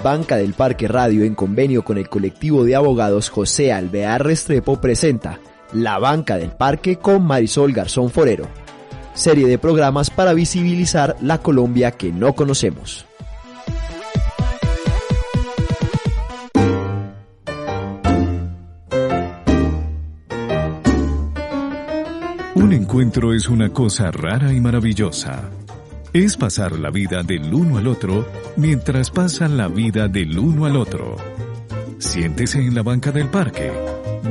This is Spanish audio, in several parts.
Banca del Parque Radio, en convenio con el colectivo de abogados José Alvear Restrepo, presenta La Banca del Parque con Marisol Garzón Forero, serie de programas para visibilizar la Colombia que no conocemos. Un encuentro es una cosa rara y maravillosa. Es pasar la vida del uno al otro mientras pasan la vida del uno al otro. Siéntese en la banca del parque,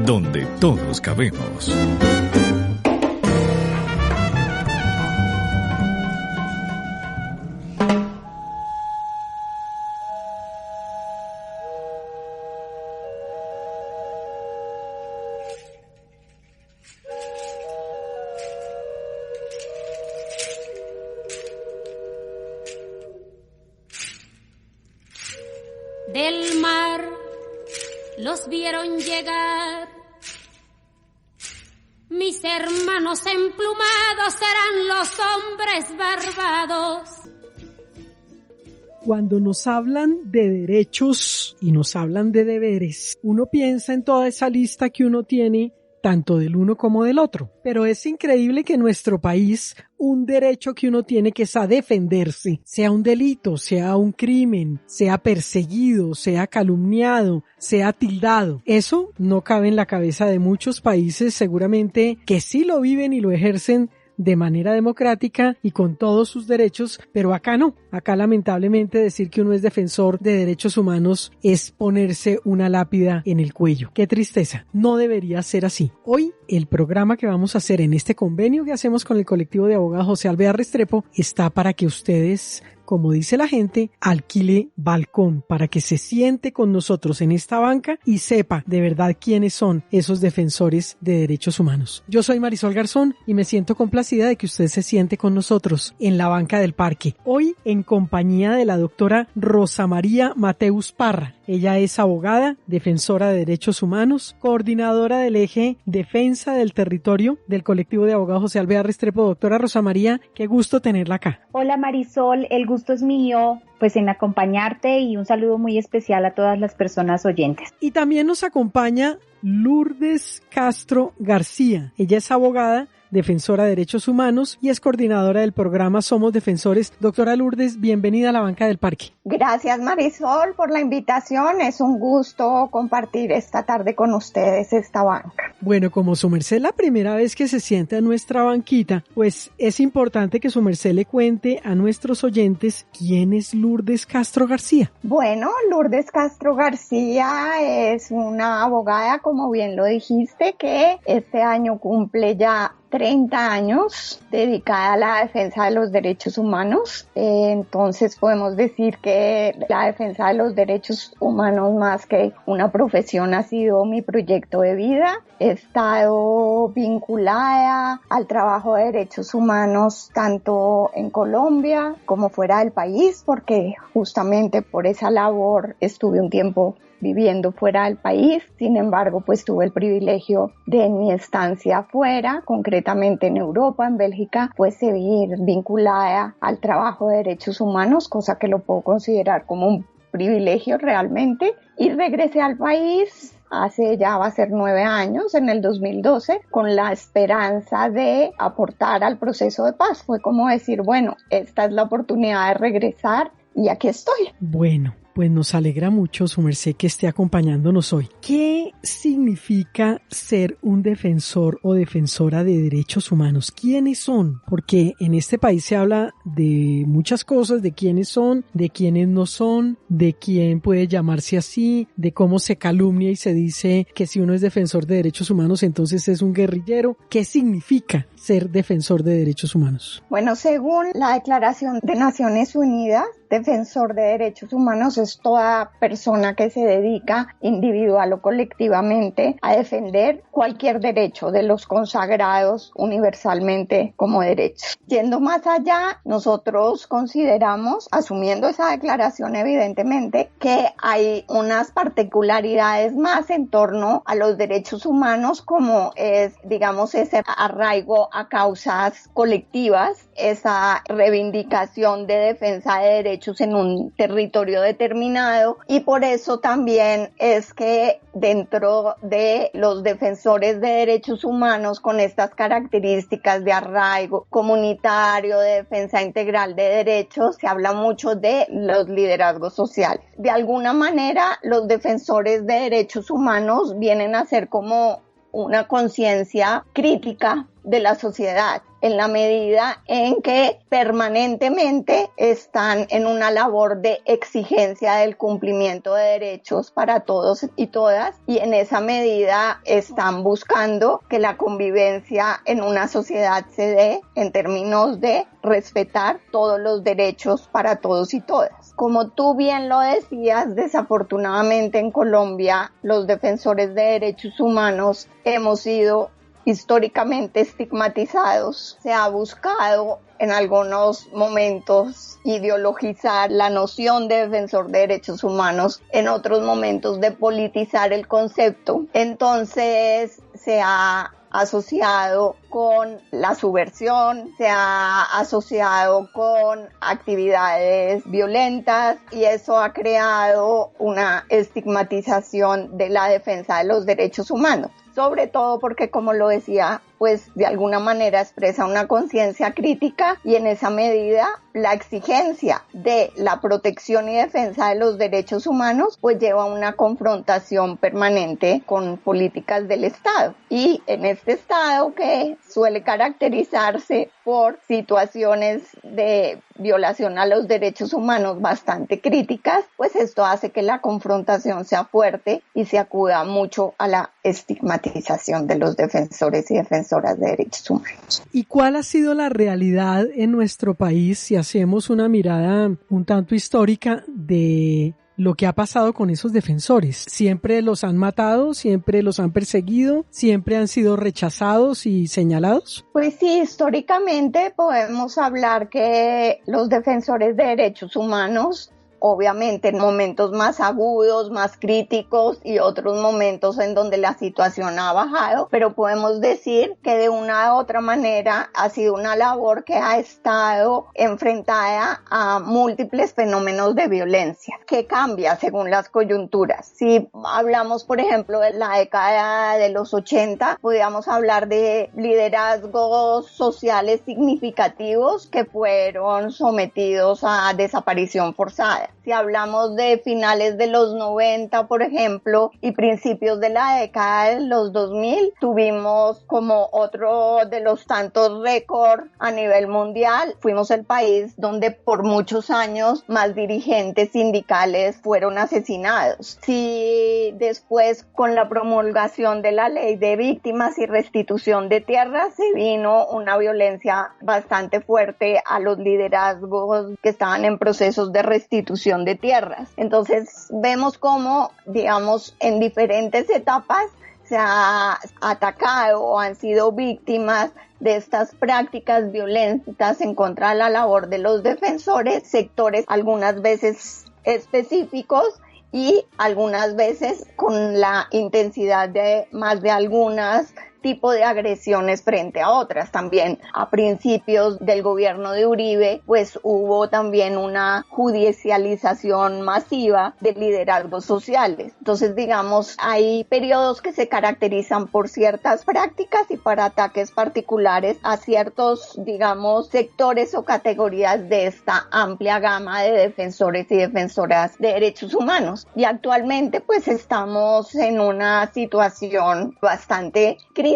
donde todos cabemos. Del mar los vieron llegar, mis hermanos emplumados eran los hombres barbados. Cuando nos hablan de derechos y nos hablan de deberes, uno piensa en toda esa lista que uno tiene, tanto del uno como del otro. Pero es increíble que en nuestro país un derecho que uno tiene, que es a defenderse, sea un delito, sea un crimen, sea perseguido, sea calumniado, sea tildado. Eso no cabe en la cabeza de muchos países, seguramente que sí lo viven y lo ejercen de manera democrática y con todos sus derechos, pero acá no. Acá lamentablemente decir que uno es defensor de derechos humanos es ponerse una lápida en el cuello. Qué tristeza, no debería ser así. Hoy el programa que vamos a hacer en este convenio que hacemos con el colectivo de abogados José Alvear Restrepo está para que ustedes, como dice la gente, alquile balcón para que se siente con nosotros en esta banca y sepa de verdad quiénes son esos defensores de derechos humanos. Yo soy Marisol Garzón y me siento complacida de que usted se siente con nosotros en la banca del parque. Hoy en compañía de la doctora Rosa María Mateus Parra. Ella es abogada, defensora de derechos humanos, coordinadora del eje Defensa del Territorio del colectivo de abogados José Alvear Restrepo. Doctora Rosa María, qué gusto tenerla acá. Hola Marisol, el gusto es mío, pues en acompañarte, y un saludo muy especial a todas las personas oyentes. Y también nos acompaña Lourdes Castro García. Ella es abogada, defensora de derechos humanos y es coordinadora del programa Somos Defensores. Doctora Lourdes, bienvenida a la banca del parque. Gracias Marisol por la invitación, es un gusto compartir esta tarde con ustedes esta banca. Bueno, como su merced es la primera vez que se sienta en nuestra banquita, pues es importante que su merced le cuente a nuestros oyentes quién es Lourdes Castro García. Bueno, Lourdes Castro García es una abogada, como bien lo dijiste, que este año cumple ya 30 años dedicada a la defensa de los derechos humanos. Entonces podemos decir que la defensa de los derechos humanos, más que una profesión, ha sido mi proyecto de vida. He estado vinculada al trabajo de derechos humanos tanto en Colombia como fuera del país, porque justamente por esa labor estuve un tiempo viviendo fuera del país. Sin embargo, pues tuve el privilegio de en mi estancia afuera, concretamente en Europa, en Bélgica, pues seguir vinculada al trabajo de derechos humanos, cosa que lo puedo considerar como un privilegio realmente. Y regresé al país hace ya va a ser 9 años, en el 2012, con la esperanza de aportar al proceso de paz. Fue como decir, bueno, esta es la oportunidad de regresar y aquí estoy. Bueno, pues nos alegra mucho, su merced, que esté acompañándonos hoy. ¿Qué significa ser un defensor o defensora de derechos humanos? ¿Quiénes son? Porque en este país se habla de muchas cosas, de quiénes son, de quiénes no son, de quién puede llamarse así, de cómo se calumnia y se dice que si uno es defensor de derechos humanos entonces es un guerrillero. ¿Qué significa ser defensor de derechos humanos? Bueno, según la Declaración de Naciones Unidas, defensor de derechos humanos es toda persona que se dedica individual o colectivamente a defender cualquier derecho de los consagrados universalmente como derechos. Yendo más allá, nosotros consideramos, asumiendo esa declaración evidentemente, que hay unas particularidades más en torno a los derechos humanos, como es, digamos, ese arraigo a causas colectivas, esa reivindicación de defensa de derechos derechos en un territorio determinado, y por eso también es que dentro de los defensores de derechos humanos con estas características de arraigo comunitario, de defensa integral de derechos, se habla mucho de los liderazgos sociales. De alguna manera, los defensores de derechos humanos vienen a ser como una conciencia crítica de la sociedad, en la medida en que permanentemente están en una labor de exigencia del cumplimiento de derechos para todos y todas, y en esa medida están buscando que la convivencia en una sociedad se dé en términos de respetar todos los derechos para todos y todas. Como tú bien lo decías, desafortunadamente en Colombia los defensores de derechos humanos hemos sido históricamente estigmatizados. Se ha buscado en algunos momentos ideologizar la noción de defensor de derechos humanos, en otros momentos de politizar el concepto. Entonces se ha asociado con la subversión, se ha asociado con actividades violentas, y eso ha creado una estigmatización de la defensa de los derechos humanos. Sobre todo porque, como lo decía, pues de alguna manera expresa una conciencia crítica, y en esa medida la exigencia de la protección y defensa de los derechos humanos pues lleva a una confrontación permanente con políticas del Estado. Y en este Estado, que suele caracterizarse por situaciones de violación a los derechos humanos bastante críticas, pues esto hace que la confrontación sea fuerte y se acuda mucho a la estigmatización de los defensores y defensoras de derechos humanos. ¿Y cuál ha sido la realidad en nuestro país si hacemos una mirada un tanto histórica de lo que ha pasado con esos defensores? ¿Siempre los han matado? ¿Siempre los han perseguido? ¿Siempre han sido rechazados y señalados? Pues sí, históricamente podemos hablar que los defensores de derechos humanos, obviamente en momentos más agudos, más críticos, y otros momentos en donde la situación ha bajado, pero podemos decir que de una u otra manera ha sido una labor que ha estado enfrentada a múltiples fenómenos de violencia, que cambia según las coyunturas. Si hablamos, por ejemplo, de la década de los 80, podríamos hablar de liderazgos sociales significativos que fueron sometidos a desaparición forzada. Si hablamos de finales de los 90, por ejemplo, y principios de la década de los 2000, tuvimos como otro de los tantos récords a nivel mundial. Fuimos el país donde por muchos años más dirigentes sindicales fueron asesinados. Si después, con la promulgación de la ley de víctimas y restitución de tierras, se vino una violencia bastante fuerte a los liderazgos que estaban en procesos de restitución de tierras. Entonces vemos cómo, digamos, en diferentes etapas se ha atacado o han sido víctimas de estas prácticas violentas en contra de la labor de los defensores, sectores algunas veces específicos y algunas veces con la intensidad de más de algunas tipo de agresiones frente a otras. También a principios del gobierno de Uribe, pues hubo también una judicialización masiva de liderazgos sociales. Entonces, digamos, hay periodos que se caracterizan por ciertas prácticas y para ataques particulares a ciertos, digamos, sectores o categorías de esta amplia gama de defensores y defensoras de derechos humanos. Y actualmente, pues estamos en una situación bastante crítica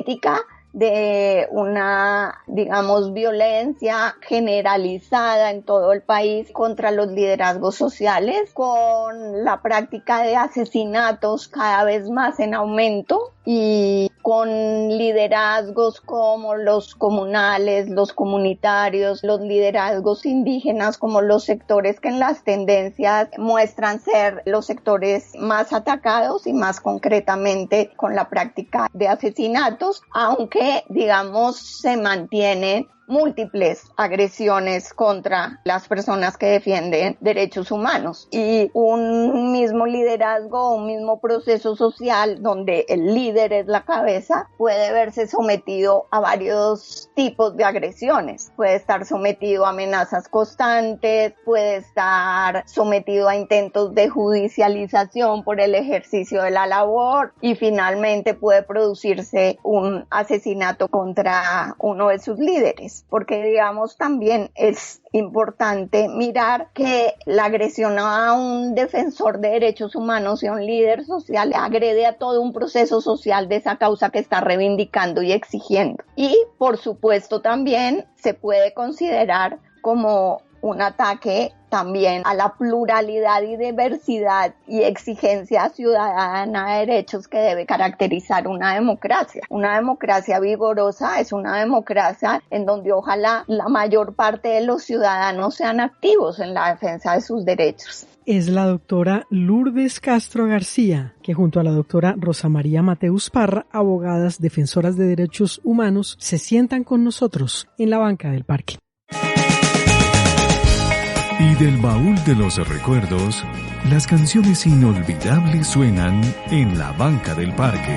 de una, digamos, violencia generalizada en todo el país contra los liderazgos sociales, con la práctica de asesinatos cada vez más en aumento y con liderazgos como los comunales, los comunitarios, los liderazgos indígenas como los sectores que en las tendencias muestran ser los sectores más atacados y más concretamente con la práctica de asesinatos, aunque digamos se mantienen múltiples agresiones contra las personas que defienden derechos humanos, y un mismo liderazgo, un mismo proceso social donde el líder es la cabeza, puede verse sometido a varios tipos de agresiones. Puede estar sometido a amenazas constantes, puede estar sometido a intentos de judicialización por el ejercicio de la labor, y finalmente puede producirse un asesinato contra uno de sus líderes, porque digamos también es importante mirar que la agresión a un defensor de derechos humanos y a un líder social agrede a todo un proceso social de esa causa que está reivindicando y exigiendo. Y por supuesto también se puede considerar como un ataque también a la pluralidad y diversidad y exigencia ciudadana de derechos que debe caracterizar una democracia. Una democracia vigorosa es una democracia en donde ojalá la mayor parte de los ciudadanos sean activos en la defensa de sus derechos. Es la doctora Lourdes Castro García, que junto a la doctora Rosa María Mateus Parra, abogadas defensoras de derechos humanos, se sientan con nosotros en la banca del parque. Y del baúl de los recuerdos, las canciones inolvidables suenan en la banca del parque.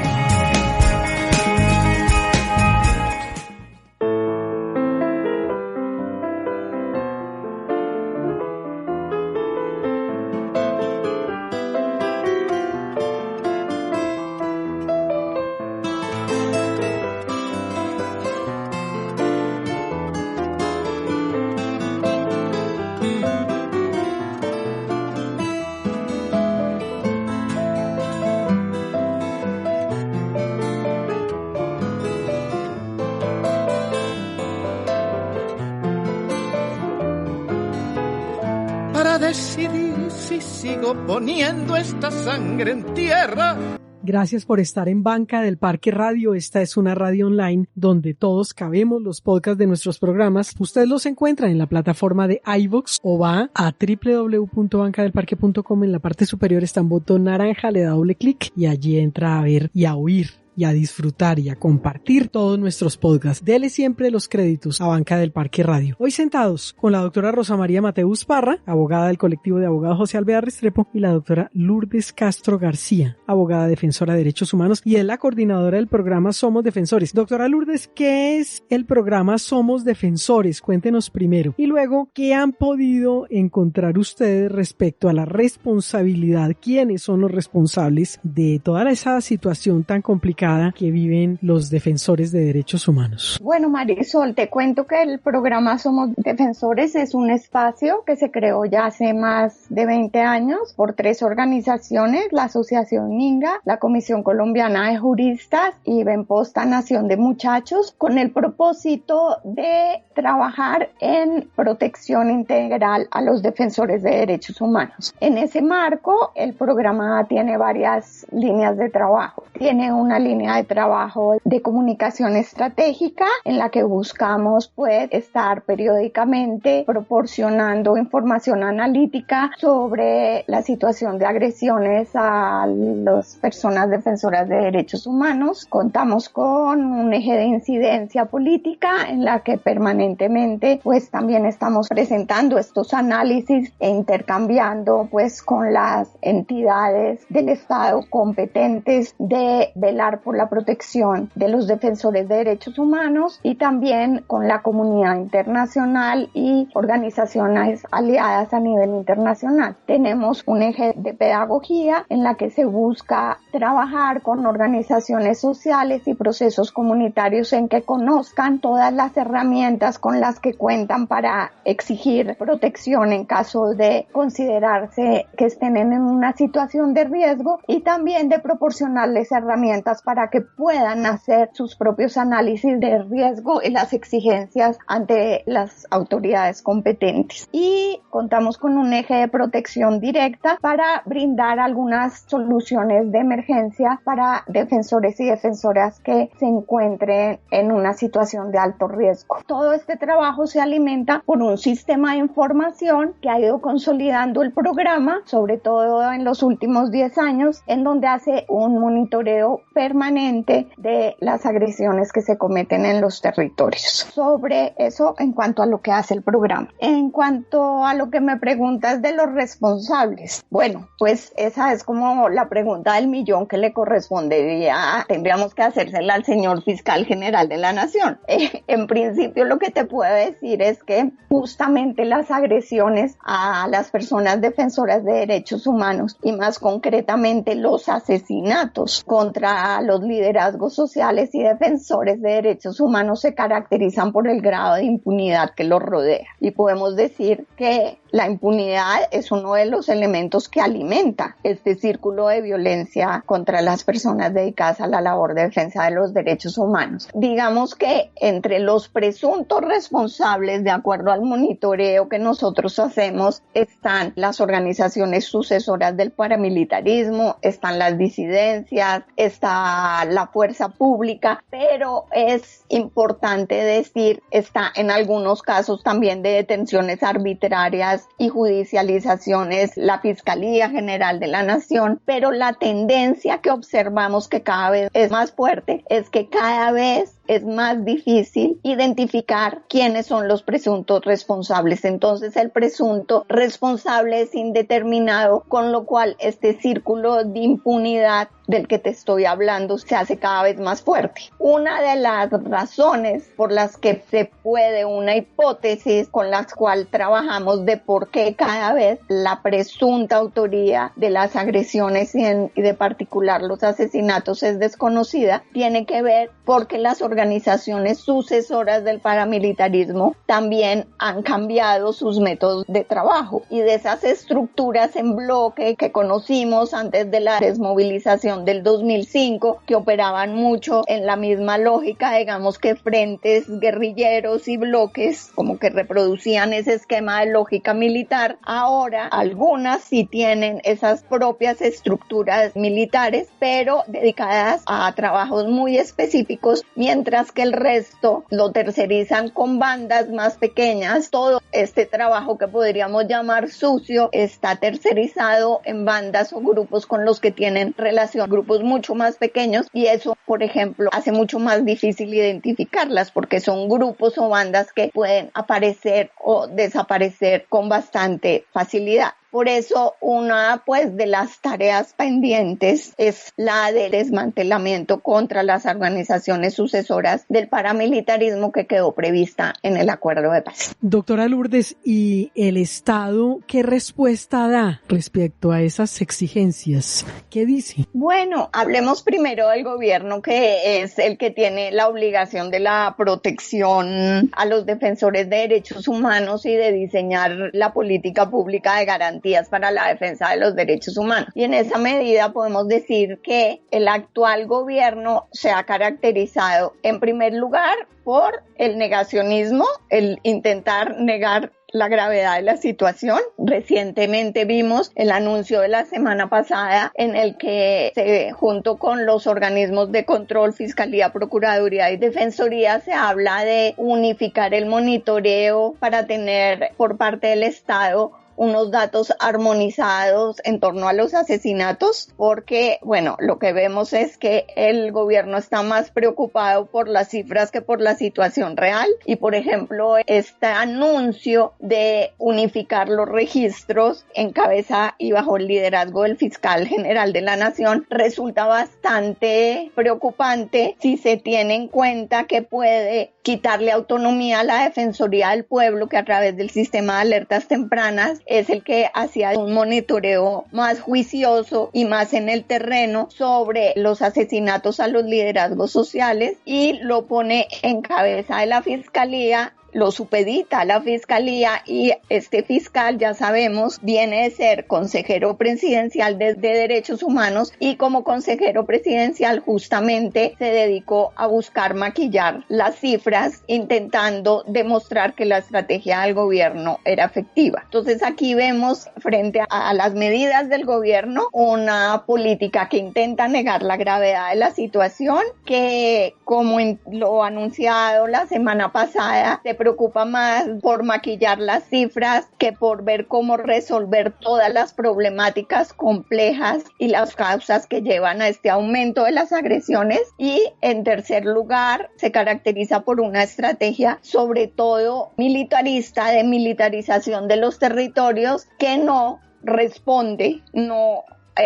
Decidir si sigo poniendo esta sangre en tierra. Gracias por estar en Banca del Parque Radio. Esta es una radio online donde todos cabemos. Los podcasts de nuestros programas usted los encuentra en la plataforma de iVoox o va a www.bancadelparque.com. En la parte superior está un botón naranja, le da doble clic y allí entra a ver y a oír y a disfrutar y a compartir todos nuestros podcasts. Dele siempre los créditos a Banca del Parque Radio. Hoy sentados con la doctora Rosa María Mateus Parra, abogada del colectivo de abogados José Alvear Restrepo, y la doctora Lourdes Castro García, abogada defensora de derechos humanos y es la coordinadora del programa Somos Defensores. Doctora Lourdes, ¿qué es el programa Somos Defensores? Cuéntenos primero. Y luego, ¿qué han podido encontrar ustedes respecto a la responsabilidad? ¿Quiénes son los responsables de toda esa situación tan complicada que viven los defensores de derechos humanos? Bueno, Marisol, te cuento que el programa Somos Defensores es un espacio que se creó ya hace más de 20 años por 3 organizaciones, la Asociación Minga, la Comisión Colombiana de Juristas y Benposta Nación de Muchachos, con el propósito de trabajar en protección integral a los defensores de derechos humanos. En ese marco, el programa tiene varias líneas de trabajo. Tiene una línea de trabajo de comunicación estratégica en la que buscamos estar periódicamente proporcionando información analítica sobre la situación de agresiones a las personas defensoras de derechos humanos. Contamos con un eje de incidencia política en la que permanentemente también estamos presentando estos análisis e intercambiando con las entidades del Estado competentes de velar por la protección de los defensores de derechos humanos y también con la comunidad internacional y organizaciones aliadas a nivel internacional. Tenemos un eje de pedagogía en la que se busca trabajar con organizaciones sociales y procesos comunitarios en que conozcan todas las herramientas con las que cuentan para exigir protección en caso de considerarse que estén en una situación de riesgo, y también de proporcionarles herramientas para que puedan hacer sus propios análisis de riesgo y las exigencias ante las autoridades competentes. Y contamos con un eje de protección directa para brindar algunas soluciones de emergencia para defensores y defensoras que se encuentren en una situación de alto riesgo. Todo este trabajo se alimenta por un sistema de información que ha ido consolidando el programa, sobre todo en los últimos 10 años, en donde hace un monitoreo permanente permanente de las agresiones que se cometen en los territorios. Sobre eso en cuanto a lo que hace el programa. En cuanto a lo que me preguntas de los responsables, bueno, pues esa es como la pregunta del millón que le correspondería, tendríamos que hacérsela al señor fiscal general de la Nación. En principio lo que te puedo decir es que justamente las agresiones a las personas defensoras de derechos humanos y más concretamente los asesinatos contra los liderazgos sociales y defensores de derechos humanos se caracterizan por el grado de impunidad que los rodea. Y podemos decir que la impunidad es uno de los elementos que alimenta este círculo de violencia contra las personas dedicadas a la labor de defensa de los derechos humanos. Digamos que entre los presuntos responsables, de acuerdo al monitoreo que nosotros hacemos, están las organizaciones sucesoras del paramilitarismo, están las disidencias, está la fuerza pública, pero es importante decir, está en algunos casos también de detenciones arbitrarias y judicializaciones la Fiscalía General de la Nación, pero la tendencia que observamos que cada vez es más fuerte es que cada vez es más difícil identificar quiénes son los presuntos responsables. Entonces el presunto responsable es indeterminado, con lo cual este círculo de impunidad del que te estoy hablando se hace cada vez más fuerte. Una de las razones por las que se puede, una hipótesis con la cual trabajamos de por qué cada vez la presunta autoría de las agresiones y de particular los asesinatos es desconocida, tiene que ver porque las organizaciones sucesoras del paramilitarismo también han cambiado sus métodos de trabajo, y de esas estructuras en bloque que conocimos antes de la desmovilización del 2005, que operaban mucho en la misma lógica, digamos que frentes guerrilleros y bloques, como que reproducían ese esquema de lógica militar. Ahora algunas sí tienen esas propias estructuras militares, pero dedicadas a trabajos muy específicos, mientras que el resto lo tercerizan con bandas más pequeñas. Todo este trabajo que podríamos llamar sucio está tercerizado en bandas o grupos con los que tienen relación, grupos mucho más pequeños, y eso, por ejemplo, hace mucho más difícil identificarlas porque son grupos o bandas que pueden aparecer o desaparecer con bastante facilidad. Por eso, una pues de las tareas pendientes es la del desmantelamiento contra las organizaciones sucesoras del paramilitarismo que quedó prevista en el Acuerdo de Paz. Doctora Lourdes, ¿y el Estado qué respuesta da respecto a esas exigencias? ¿Qué dice? Bueno, hablemos primero del gobierno, que es el que tiene la obligación de la protección a los defensores de derechos humanos y de diseñar la política pública de garantía para la defensa de los derechos humanos. Y en esa medida podemos decir que el actual gobierno se ha caracterizado en primer lugar por el negacionismo, el intentar negar la gravedad de la situación. Recientemente vimos el anuncio de la semana pasada en el que junto con los organismos de control, Fiscalía, Procuraduría y Defensoría, se habla de unificar el monitoreo para tener por parte del Estado unos datos armonizados en torno a los asesinatos, porque, bueno, lo que vemos es que el gobierno está más preocupado por las cifras que por la situación real. Y, por ejemplo, este anuncio de unificar los registros en cabeza y bajo el liderazgo del fiscal general de la Nación resulta bastante preocupante si se tiene en cuenta que puede quitarle autonomía a la Defensoría del Pueblo, que a través del sistema de alertas tempranas es el que hacía un monitoreo más juicioso y más en el terreno sobre los asesinatos a los liderazgos sociales, y lo pone en cabeza de la Fiscalía, lo supedita a la Fiscalía, y este fiscal, ya sabemos, viene de ser consejero presidencial de Derechos Humanos, y como consejero presidencial justamente se dedicó a buscar maquillar las cifras, intentando demostrar que la estrategia del gobierno era efectiva. Entonces aquí vemos, frente a las medidas del gobierno, una política que intenta negar la gravedad de la situación, que como lo anunciado la semana pasada, se preocupa más por maquillar las cifras que por ver cómo resolver todas las problemáticas complejas y las causas que llevan a este aumento de las agresiones. Y en tercer lugar, se caracteriza por una estrategia sobre todo militarista, de militarización de los territorios, que no responde, no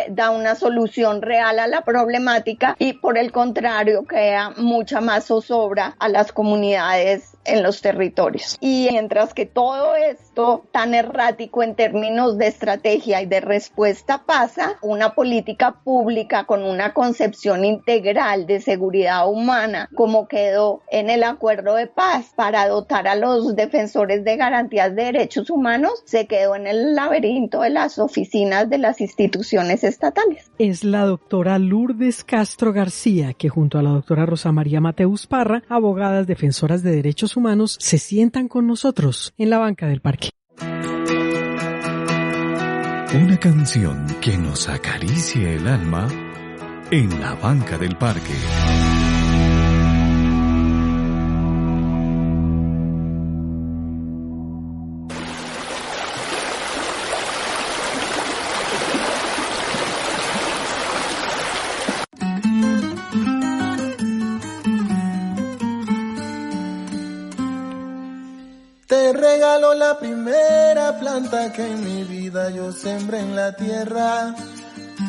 da una solución real a la problemática y por el contrario crea mucha más zozobra a las comunidades en los territorios. Y mientras que todo esto tan errático en términos de estrategia y de respuesta pasa, una política pública con una concepción integral de seguridad humana, como quedó en el acuerdo de paz para dotar a los defensores de garantías de derechos humanos, se quedó en el laberinto de las oficinas de las instituciones estatales. Es la doctora Lourdes Castro García, que junto a la doctora Rosa María Mateus Parra, abogadas defensoras de derechos humanos, se sientan con nosotros en la banca del parque. Una canción que nos acaricie el alma en la banca del parque. Te regalo la primera planta que en mi vida yo sembré en la tierra.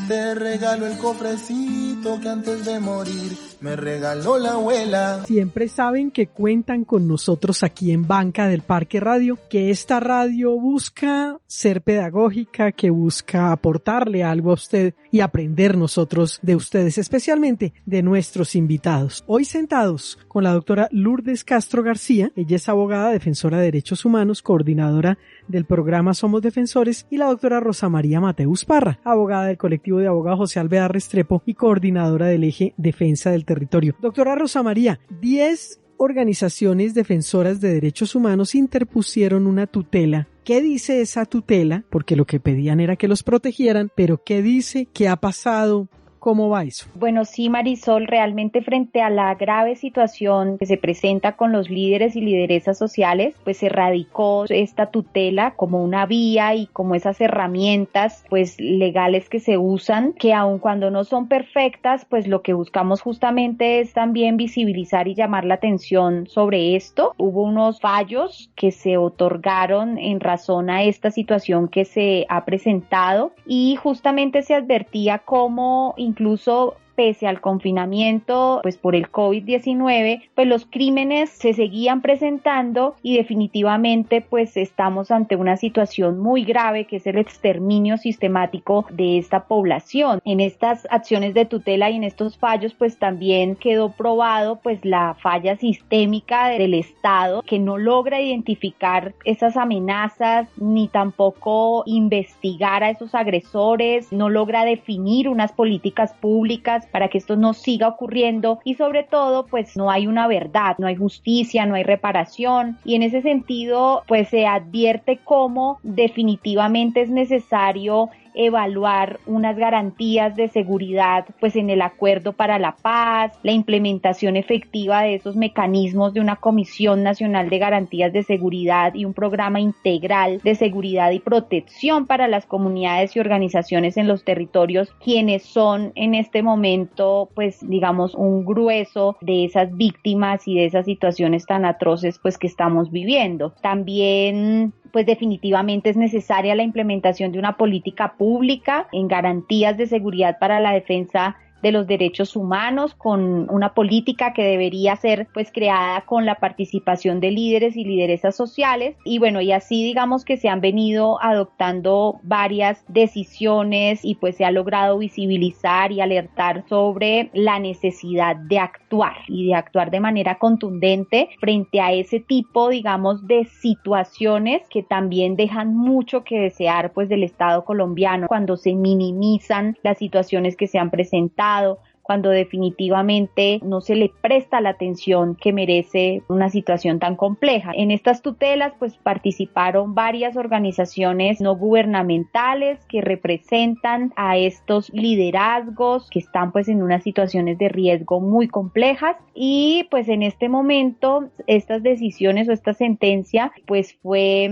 Te regalo el cofrecito que antes de morir me regaló la abuela. Siempre saben que cuentan con nosotros aquí en Banca del Parque Radio, que esta radio busca ser pedagógica, que busca aportarle algo a usted y aprender nosotros de ustedes, especialmente de nuestros invitados. Hoy sentados con la doctora Lourdes Castro García, ella es abogada, defensora de derechos humanos, coordinadora del programa Somos Defensores, y la doctora Rosa María Mateus Parra, abogada del colectivo de abogados José Alvear Restrepo y coordinadora del eje Defensa del Territorio. Doctora Rosa María, 10 organizaciones defensoras de derechos humanos interpusieron una tutela. ¿Qué dice esa tutela? Porque lo que pedían era que los protegieran, pero ¿qué dice? ¿Qué ha pasado? ¿Cómo va eso? Bueno, sí, Marisol, realmente frente a la grave situación que se presenta con los líderes y lideresas sociales, pues se radicó esta tutela como una vía y como esas herramientas pues legales que se usan, que aun cuando no son perfectas, pues lo que buscamos justamente es también visibilizar y llamar la atención sobre esto. Hubo unos fallos que se otorgaron en razón a esta situación que se ha presentado y justamente se advertía cómo incluso pese al confinamiento, pues por el COVID-19, pues los crímenes se seguían presentando y definitivamente pues estamos ante una situación muy grave que es el exterminio sistemático de esta población. En estas acciones de tutela y en estos fallos pues también quedó probado pues la falla sistémica del Estado, que no logra identificar esas amenazas ni tampoco investigar a esos agresores, no logra definir unas políticas públicas para que esto no siga ocurriendo y sobre todo pues no hay una verdad, no hay justicia, no hay reparación y en ese sentido pues se advierte cómo definitivamente es necesario evaluar unas garantías de seguridad pues en el acuerdo para la paz, la implementación efectiva de esos mecanismos de una Comisión Nacional de Garantías de Seguridad y un programa integral de seguridad y protección para las comunidades y organizaciones en los territorios, quienes son en este momento pues digamos un grueso de esas víctimas y de esas situaciones tan atroces pues que estamos viviendo. También pues definitivamente es necesaria la implementación de una política pública en garantías de seguridad para la defensa de los derechos humanos, con una política que debería ser pues creada con la participación de líderes y lideresas sociales y bueno, y así digamos que se han venido adoptando varias decisiones y pues se ha logrado visibilizar y alertar sobre la necesidad de actuar y de actuar de manera contundente frente a ese tipo digamos de situaciones que también dejan mucho que desear pues del Estado colombiano cuando se minimizan las situaciones que se han presentado, cuando definitivamente no se le presta la atención que merece una situación tan compleja. En estas tutelas pues participaron varias organizaciones no gubernamentales que representan a estos liderazgos que están pues en unas situaciones de riesgo muy complejas, y pues en este momento estas decisiones o esta sentencia pues fue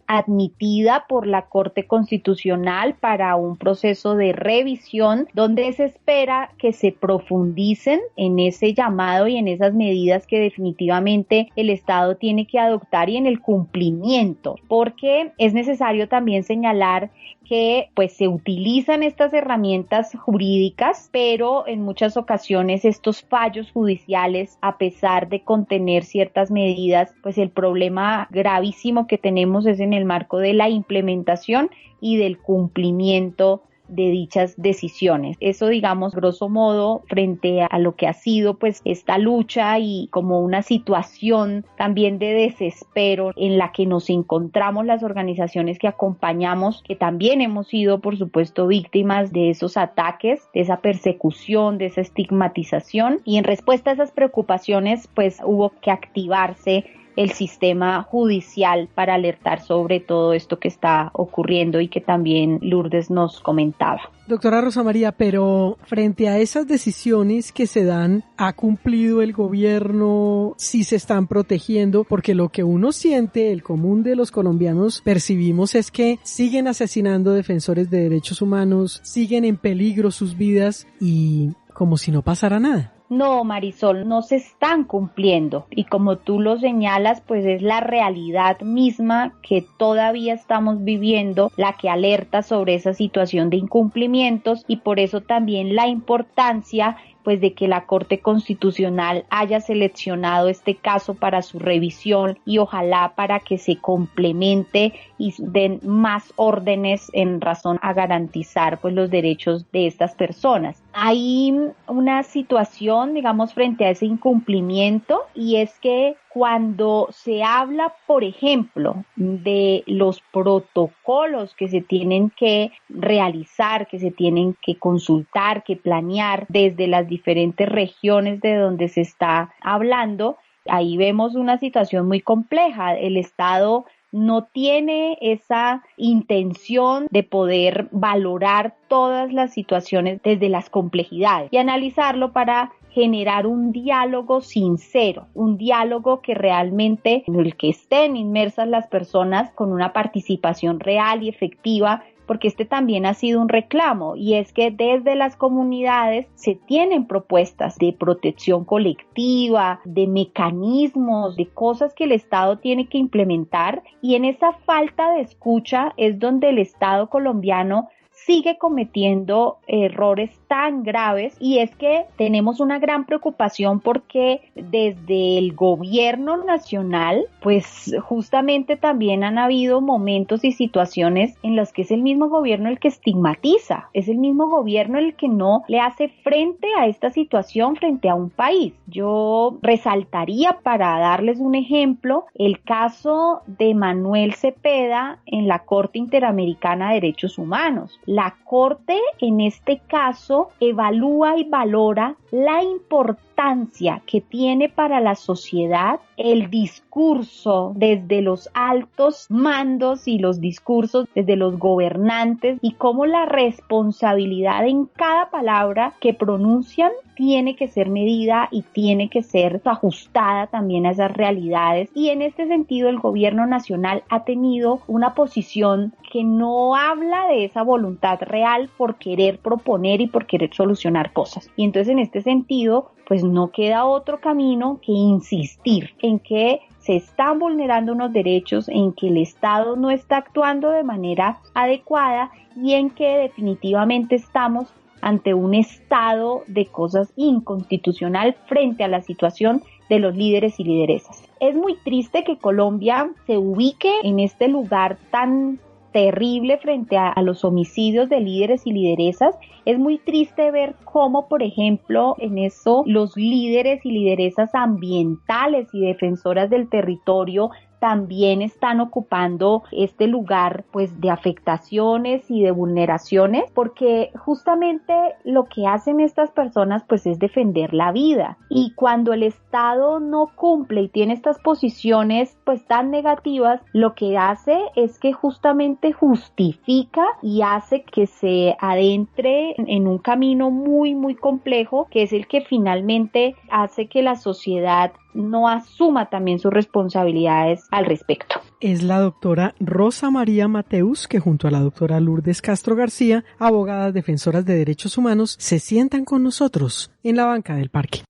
admitida por la Corte Constitucional para un proceso de revisión donde se espera que se profundicen en ese llamado y en esas medidas que definitivamente el Estado tiene que adoptar y en el cumplimiento, porque es necesario también señalar que pues se utilizan estas herramientas jurídicas, pero en muchas ocasiones estos fallos judiciales, a pesar de contener ciertas medidas, pues el problema gravísimo que tenemos es en el marco de la implementación y del cumplimiento de dichas decisiones. Eso, digamos, grosso modo, frente a lo que ha sido pues esta lucha y como una situación también de desespero en la que nos encontramos las organizaciones que acompañamos, que también hemos sido, por supuesto, víctimas de esos ataques, de esa persecución, de esa estigmatización, y en respuesta a esas preocupaciones pues hubo que activarse el sistema judicial para alertar sobre todo esto que está ocurriendo y que también Lourdes nos comentaba. Doctora Rosa María, pero frente a esas decisiones que se dan, ¿ha cumplido el gobierno? ¿Sí se están protegiendo? Porque lo que uno siente, el común de los colombianos percibimos, es que siguen asesinando defensores de derechos humanos, siguen en peligro sus vidas y como si no pasara nada. No, Marisol, no se están cumpliendo, y como tú lo señalas, pues es la realidad misma que todavía estamos viviendo la que alerta sobre esa situación de incumplimientos, y por eso también la importancia pues de que la Corte Constitucional haya seleccionado este caso para su revisión y ojalá para que se complemente y den más órdenes en razón a garantizar pues los derechos de estas personas. Hay una situación, digamos, frente a ese incumplimiento, y es que cuando se habla, por ejemplo, de los protocolos que se tienen que realizar, que se tienen que consultar, que planear desde las diferentes regiones de donde se está hablando, ahí vemos una situación muy compleja. El Estado no tiene esa intención de poder valorar todas las situaciones desde las complejidades y analizarlo para generar un diálogo sincero, un diálogo que realmente en el que estén inmersas las personas con una participación real y efectiva, porque este también ha sido un reclamo, y es que desde las comunidades se tienen propuestas de protección colectiva, de mecanismos, de cosas que el Estado tiene que implementar, y en esa falta de escucha es donde el Estado colombiano sigue cometiendo errores tan graves, y es que tenemos una gran preocupación porque desde el gobierno nacional pues justamente también han habido momentos y situaciones en los que es el mismo gobierno el que estigmatiza, es el mismo gobierno el que no le hace frente a esta situación frente a un país. Yo resaltaría, para darles un ejemplo, el caso de Manuel Cepeda en la Corte Interamericana de Derechos Humanos. La Corte en este caso evalúa y valora la importancia que tiene para la sociedad el discurso desde los altos mandos y los discursos desde los gobernantes, y cómo la responsabilidad en cada palabra que pronuncian tiene que ser medida y tiene que ser ajustada también a esas realidades. Y en este sentido el gobierno nacional ha tenido una posición que no habla de esa voluntad real por querer proponer y por querer solucionar cosas. Y entonces en este sentido pues no queda otro camino que insistir en que se están vulnerando unos derechos, en que el Estado no está actuando de manera adecuada y en que definitivamente estamos ante un estado de cosas inconstitucional frente a la situación de los líderes y lideresas. Es muy triste que Colombia se ubique en este lugar tan terrible frente a los homicidios de líderes y lideresas. Es muy triste ver cómo, por ejemplo, en eso los líderes y lideresas ambientales y defensoras del territorio también están ocupando este lugar pues de afectaciones y de vulneraciones, porque justamente lo que hacen estas personas pues es defender la vida, y cuando el Estado no cumple y tiene estas posiciones pues tan negativas, lo que hace es que justamente justifica y hace que se adentre en un camino muy muy complejo, que es el que finalmente hace que la sociedad no asuma también sus responsabilidades al respecto. Es la doctora Rosa María Mateus, que junto a la doctora Lourdes Castro García, abogadas defensoras de derechos humanos, se sientan con nosotros en la banca del parque.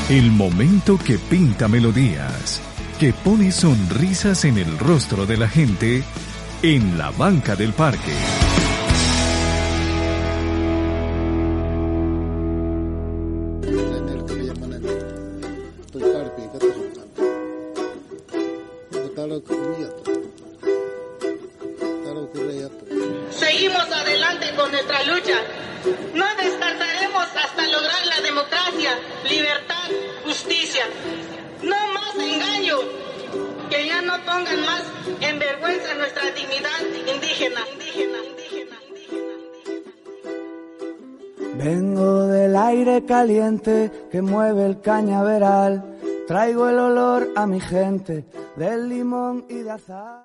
El momento que pinta melodías, que pone sonrisas en el rostro de la gente, en la banca del parque. Seguimos adelante con nuestra lucha. No descansaremos hasta lograr la democracia, libertad, justicia. No más engaño. Que ya no pongan más en vergüenza nuestra dignidad indígena. Vengo del aire caliente que mueve el cañaveral. Traigo el olor a mi gente del limón y de azahar.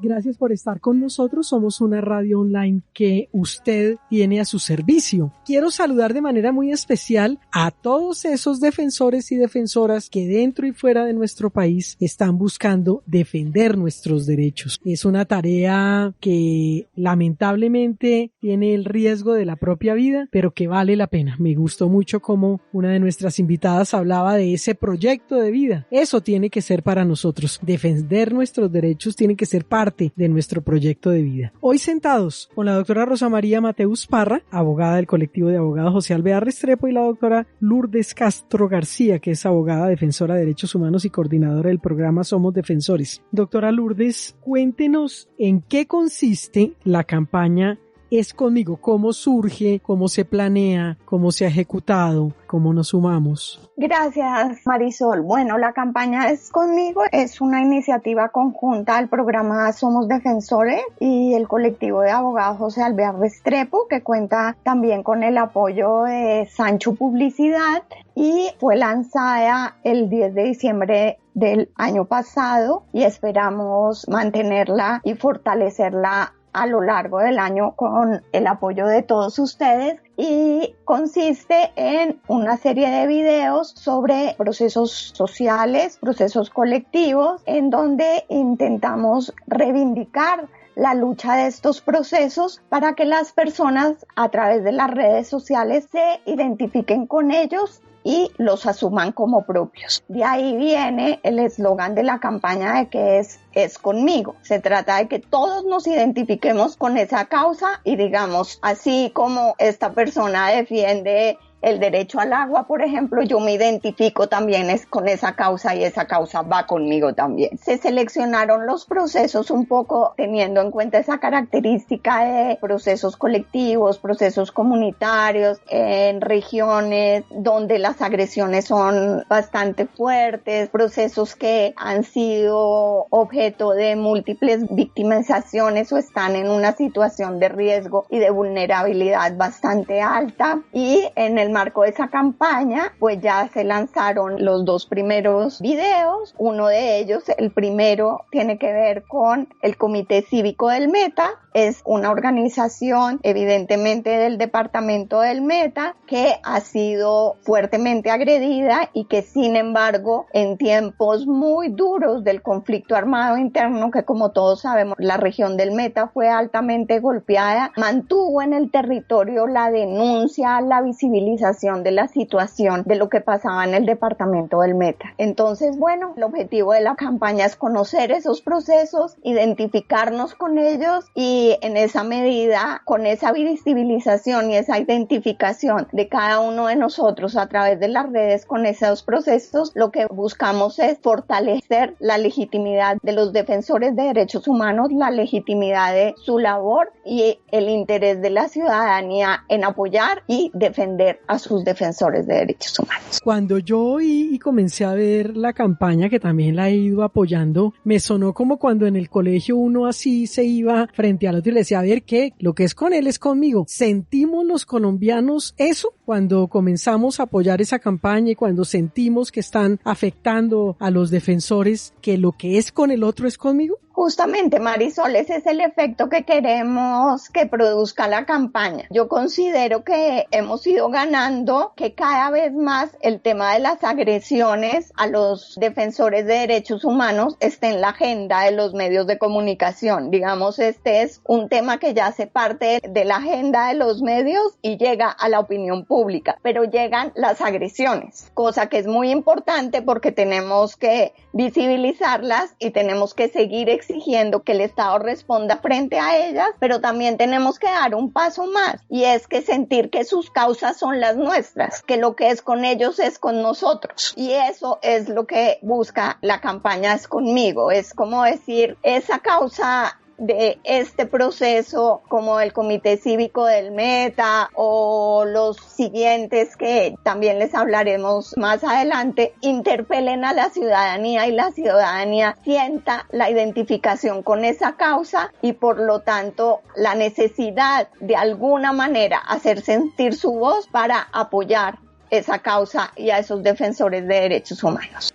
Gracias por estar con nosotros. Somos una radio online que usted tiene a su servicio. Quiero saludar de manera muy especial a todos esos defensores y defensoras que dentro y fuera de nuestro país están buscando defender nuestros derechos. Es una tarea que lamentablemente tiene el riesgo de la propia vida, pero que vale la pena. Me gustó mucho cómo una de nuestras invitadas hablaba de ese proyecto de vida. Eso tiene que ser para nosotros. Defender nuestros derechos tiene que ser parte de nuestro proyecto de vida. Hoy sentados con la doctora Rosa María Mateus Parra, abogada del colectivo de abogados José Alvear Restrepo, y la doctora Lourdes Castro García, que es abogada defensora de derechos humanos y coordinadora del programa Somos Defensores. Doctora Lourdes, cuéntenos en qué consiste la campaña Es Conmigo, cómo surge, cómo se planea, cómo se ha ejecutado, cómo nos sumamos. Gracias, Marisol. Bueno, la campaña Es Conmigo es una iniciativa conjunta del programa Somos Defensores y el colectivo de abogados José Alvear Restrepo, que cuenta también con el apoyo de Sancho Publicidad, y fue lanzada el 10 de diciembre del año pasado y esperamos mantenerla y fortalecerla a lo largo del año con el apoyo de todos ustedes, y consiste en una serie de videos sobre procesos sociales, procesos colectivos, en donde intentamos reivindicar la lucha de estos procesos para que las personas a través de las redes sociales se identifiquen con ellos y los asuman como propios. De ahí viene el eslogan de la campaña de que es conmigo. Se trata de que todos nos identifiquemos con esa causa y digamos, así como esta persona defiende el derecho al agua, por ejemplo, yo me identifico también con esa causa y esa causa va conmigo también. Se seleccionaron los procesos un poco teniendo en cuenta esa característica de procesos colectivos, procesos comunitarios, en regiones donde las agresiones son bastante fuertes, procesos que han sido objeto de múltiples victimizaciones o están en una situación de riesgo y de vulnerabilidad bastante alta. Y en el marco de esa campaña, pues ya se lanzaron los 2 primeros videos. Uno de ellos, el primero, tiene que ver con el Comité Cívico del Meta. Es una organización evidentemente del departamento del Meta que ha sido fuertemente agredida y que sin embargo en tiempos muy duros del conflicto armado interno, que como todos sabemos la región del Meta fue altamente golpeada, mantuvo en el territorio la denuncia, la visibilización de la situación de lo que pasaba en el departamento del Meta. Entonces, bueno, el objetivo de la campaña es conocer esos procesos, identificarnos con ellos y en esa medida, con esa visibilización y esa identificación de cada uno de nosotros a través de las redes con esos procesos, lo que buscamos es fortalecer la legitimidad de los defensores de derechos humanos, la legitimidad de su labor y el interés de la ciudadanía en apoyar y defender a sus defensores de derechos humanos. Cuando yo oí y comencé a ver la campaña, que también la he ido apoyando, me sonó como cuando en el colegio uno así se iba frente al otro y le decía, a ver, ¿qué? Lo que es con él es conmigo. ¿Sentimos los colombianos eso cuando comenzamos a apoyar esa campaña y cuando sentimos que están afectando a los defensores, que lo que es con el otro es conmigo? Justamente, Marisol, ese es el efecto que queremos que produzca la campaña. Yo considero que hemos ido ganando, que cada vez más el tema de las agresiones a los defensores de derechos humanos esté en la agenda de los medios de comunicación. Digamos, este es un tema que ya hace parte de la agenda de los medios y llega a la opinión pública, pero llegan las agresiones, cosa que es muy importante porque tenemos que visibilizarlas y tenemos que seguir exigiendo que el Estado responda frente a ellas, pero también tenemos que dar un paso más, y es que sentir que sus causas son las nuestras, que lo que es con ellos es con nosotros, y eso es lo que busca la campaña Es Conmigo. Es como decir, esa causa de este proceso, como el Comité Cívico del Meta o los siguientes que también les hablaremos más adelante, interpelen a la ciudadanía y la ciudadanía sienta la identificación con esa causa y por lo tanto la necesidad de alguna manera hacer sentir su voz para apoyar esa causa y a esos defensores de derechos humanos.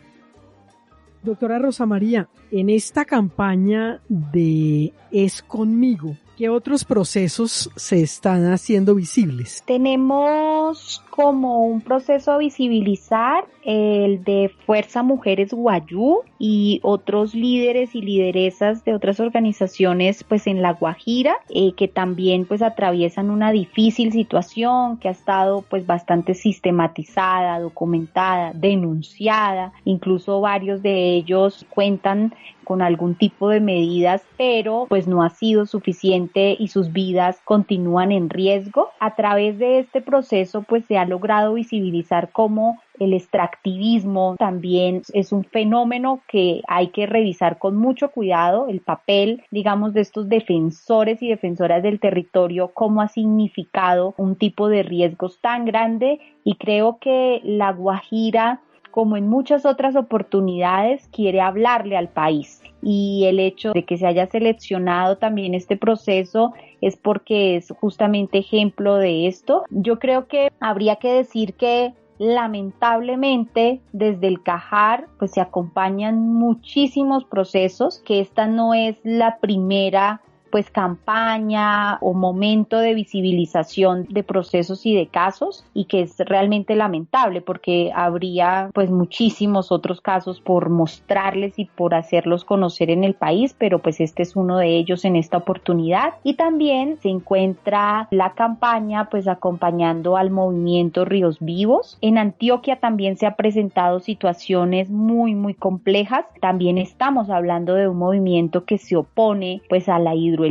Doctora Rosa María, en esta campaña de Es Conmigo, ¿qué otros procesos se están haciendo visibles? Tenemos como un proceso a visibilizar el de Fuerza Mujeres Guayú y otros líderes y lideresas de otras organizaciones pues en La Guajira, que también pues atraviesan una difícil situación que ha estado pues bastante sistematizada, documentada, denunciada, incluso varios de ellos cuentan con algún tipo de medidas, pero pues no ha sido suficiente y sus vidas continúan en riesgo. A través de este proceso pues se ha logrado visibilizar cómo el extractivismo también es un fenómeno que hay que revisar con mucho cuidado, el papel, digamos, de estos defensores y defensoras del territorio, cómo ha significado un tipo de riesgos tan grande, y creo que La Guajira, como en muchas otras oportunidades, quiere hablarle al país. Y el hecho de que se haya seleccionado también este proceso es porque es justamente ejemplo de esto. Yo creo que habría que decir que lamentablemente desde el CAJAR pues se acompañan muchísimos procesos, que esta no es la primera pues campaña o momento de visibilización de procesos y de casos, y que es realmente lamentable porque habría pues muchísimos otros casos por mostrarles y por hacerlos conocer en el país, pero pues este es uno de ellos en esta oportunidad. Y también se encuentra la campaña pues acompañando al movimiento Ríos Vivos. En Antioquia también se han presentado situaciones muy complejas. También estamos hablando de un movimiento que se opone pues a la hidroeléctrica,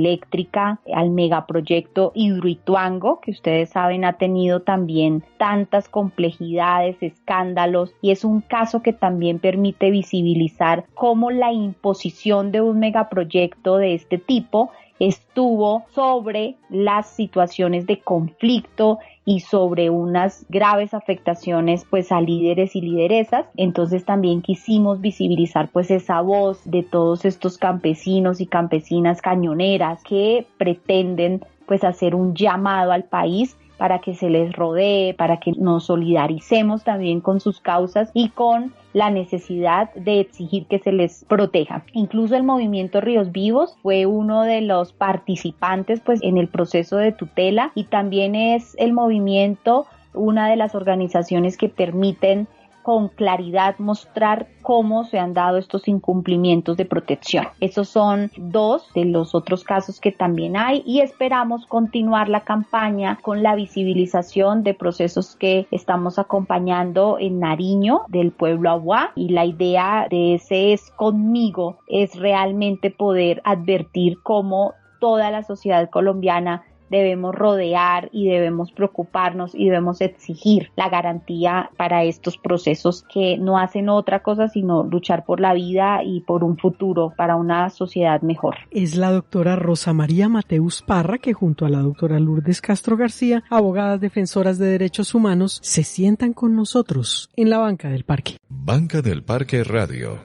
al megaproyecto Hidroituango, que ustedes saben ha tenido también tantas complejidades, escándalos, y es un caso que también permite visibilizar cómo la imposición de un megaproyecto de este tipo estuvo sobre las situaciones de conflicto y sobre unas graves afectaciones pues a líderes y lideresas. Entonces también quisimos visibilizar pues esa voz de todos estos campesinos y campesinas cañoneras que pretenden pues hacer un llamado al país para que se les rodee, para que nos solidaricemos también con sus causas y con la necesidad de exigir que se les proteja. Incluso el movimiento Ríos Vivos fue uno de los participantes pues en el proceso de tutela, y también es el movimiento una de las organizaciones que permiten con claridad mostrar cómo se han dado estos incumplimientos de protección. Esos son dos de los otros casos que también hay, y esperamos continuar la campaña con la visibilización de procesos que estamos acompañando en Nariño del pueblo Aguá, y la idea de ese Es Conmigo es realmente poder advertir cómo toda la sociedad colombiana debemos rodear y debemos preocuparnos y debemos exigir la garantía para estos procesos que no hacen otra cosa sino luchar por la vida y por un futuro para una sociedad mejor. Es la doctora Rosa María Mateus Parra que junto a la doctora Lourdes Castro García, abogadas defensoras de derechos humanos, se sientan con nosotros en la Banca del Parque. Banca del Parque Radio.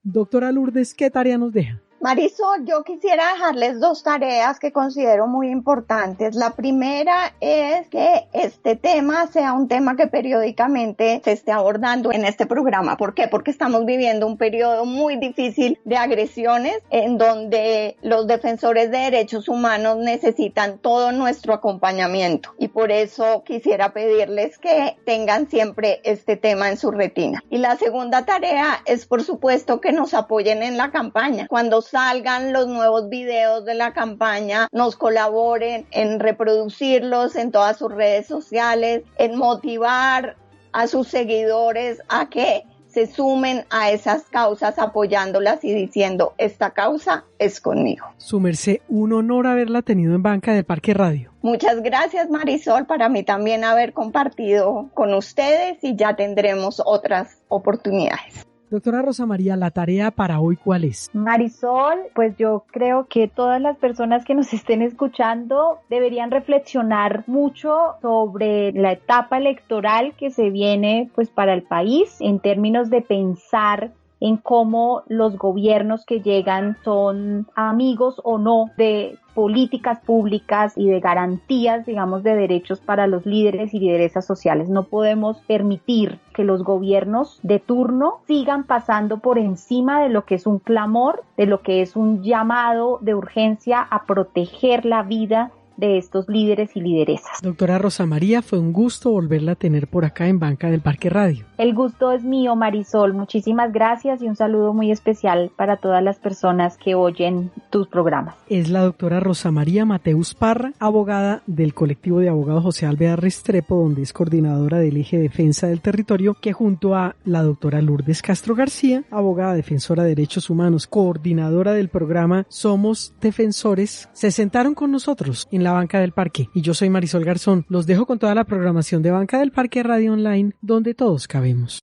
Doctora Lourdes, ¿qué tarea nos deja? Marisol, yo quisiera dejarles 2 tareas que considero muy importantes. La primera es que este tema sea un tema que periódicamente se esté abordando en este programa. ¿Por qué? Porque estamos viviendo un periodo muy difícil de agresiones en donde los defensores de derechos humanos necesitan todo nuestro acompañamiento y por eso quisiera pedirles que tengan siempre este tema en su retina. Y la segunda tarea es, por supuesto, que nos apoyen en la campaña. Cuando salgan los nuevos videos de la campaña, nos colaboren en reproducirlos en todas sus redes sociales, en motivar a sus seguidores a que se sumen a esas causas apoyándolas y diciendo, esta causa es conmigo. Su merced, un honor haberla tenido en Banca del Parque Radio. Muchas gracias, Marisol, para mí también haber compartido con ustedes y ya tendremos otras oportunidades. Doctora Rosa María, ¿la tarea para hoy cuál es? Marisol, pues yo creo que todas las personas que nos estén escuchando deberían reflexionar mucho sobre la etapa electoral que se viene pues para el país en términos de pensar en cómo los gobiernos que llegan son amigos o no de políticas públicas y de garantías, digamos, de derechos para los líderes y lideresas sociales. No podemos permitir que los gobiernos de turno sigan pasando por encima de lo que es un clamor, de lo que es un llamado de urgencia a proteger la vida de estos líderes y lideresas. Doctora Rosa María, fue un gusto volverla a tener por acá en Banca del Parque Radio. El gusto es mío, Marisol. Muchísimas gracias y un saludo muy especial para todas las personas que oyen tus programas. Es la doctora Rosa María Mateus Parra, abogada del colectivo de abogados José Alvear Restrepo, donde es coordinadora del eje Defensa del Territorio, que junto a la doctora Lourdes Castro García, abogada defensora de derechos humanos, coordinadora del programa Somos Defensores, se sentaron con nosotros en la Banca del Parque. Y yo soy Marisol Garzón. Los dejo con toda la programación de Banca del Parque Radio Online, donde todos cabemos.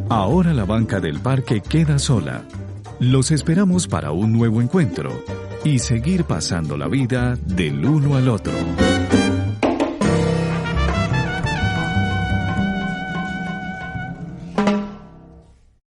Ahora la Banca del Parque queda sola. Los esperamos para un nuevo encuentro y seguir pasando la vida del uno al otro.